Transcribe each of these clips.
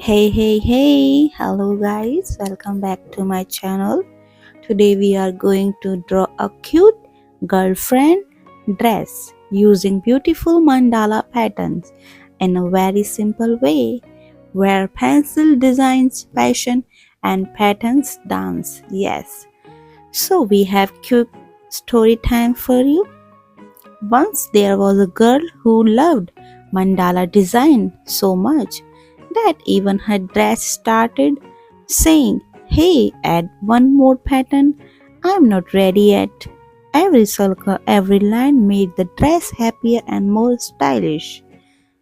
Hey, hello guys, welcome back to my channel. Today we are going to draw a cute girlfriend dress using beautiful mandala patterns in a very simple way where pencil designs passion and patterns dance. Yes, so we have quick story time for you. Once there was a girl who loved mandala design so much that even her dress started saying, "Hey, add one more pattern. I'm not ready yet." Every circle, every line made the dress happier and more stylish.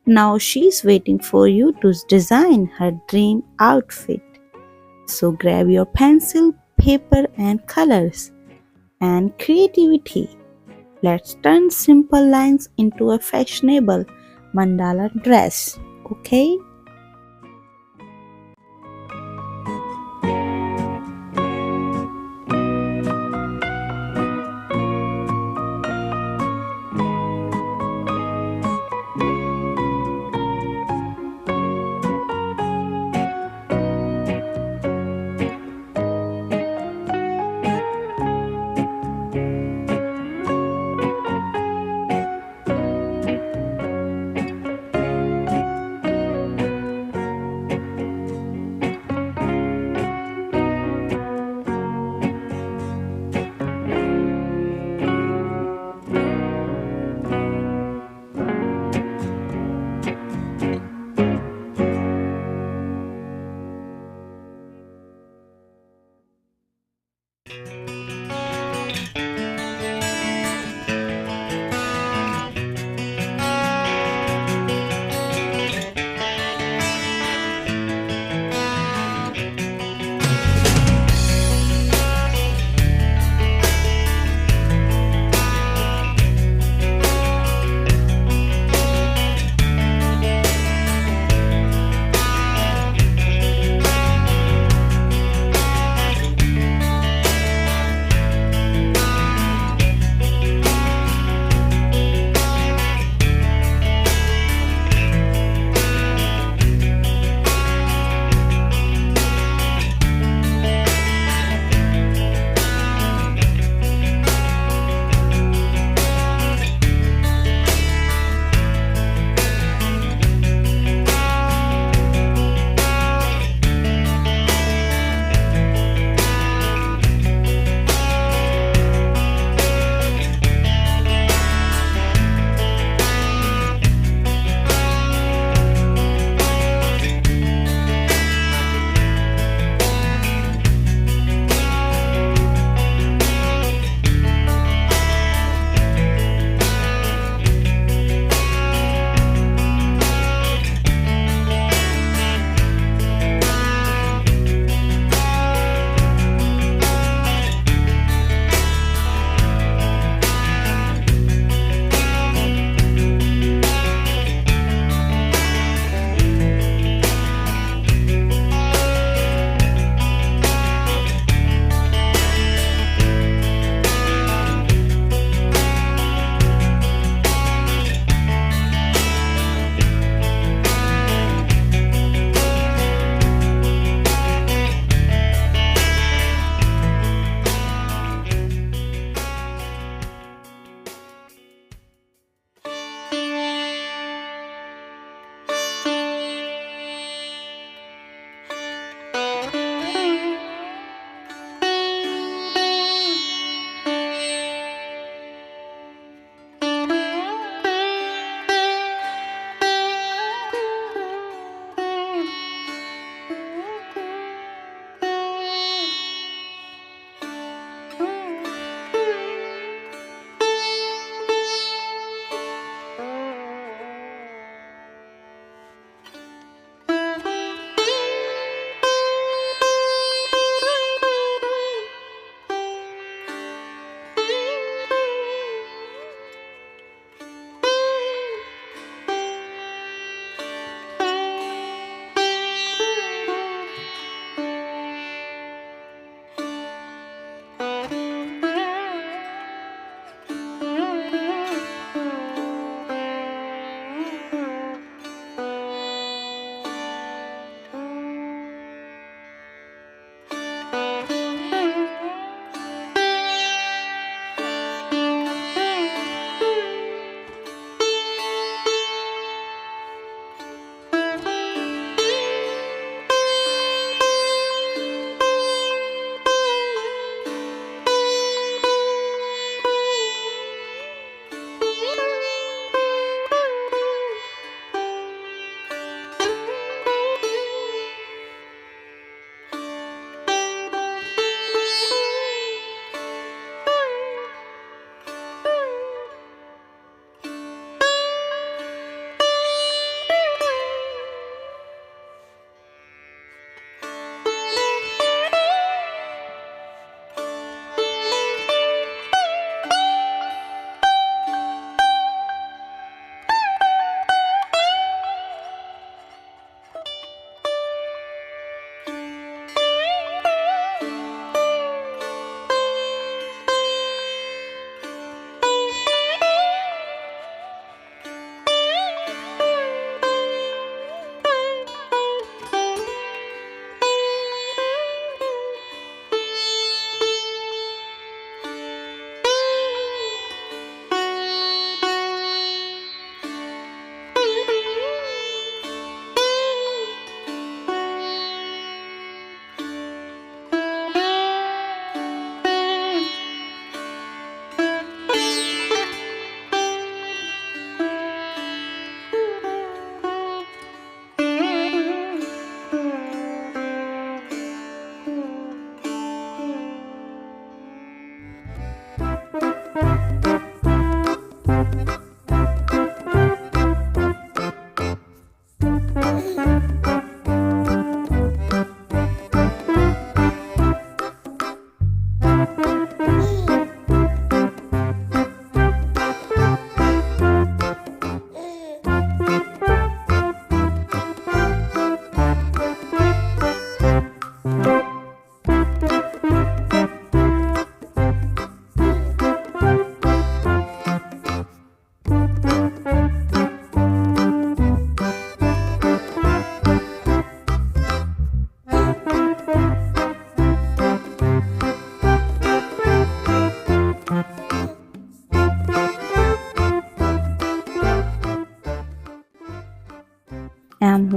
Now she's waiting for you to design her dream outfit. So grab your pencil, paper, and colors and creativity. Let's turn simple lines into a fashionable mandala dress. Okay?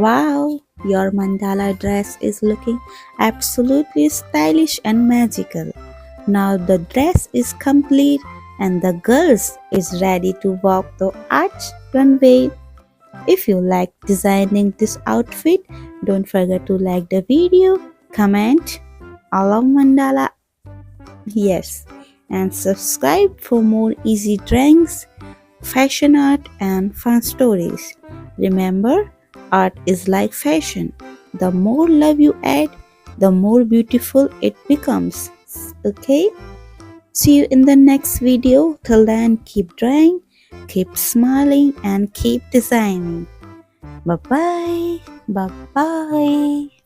Wow, your mandala dress is looking absolutely stylish and magical. Now the dress is complete and the girls is ready to walk the arch runway. If you like designing this outfit, don't forget to like the video, comment, I love mandala, yes, and subscribe for more easy drawings, fashion art and fun stories. Remember, art is like fashion. The more love you add, the more beautiful it becomes. Okay? See you in the next video. Till then, keep drawing, keep smiling and keep designing. Bye bye. Bye bye.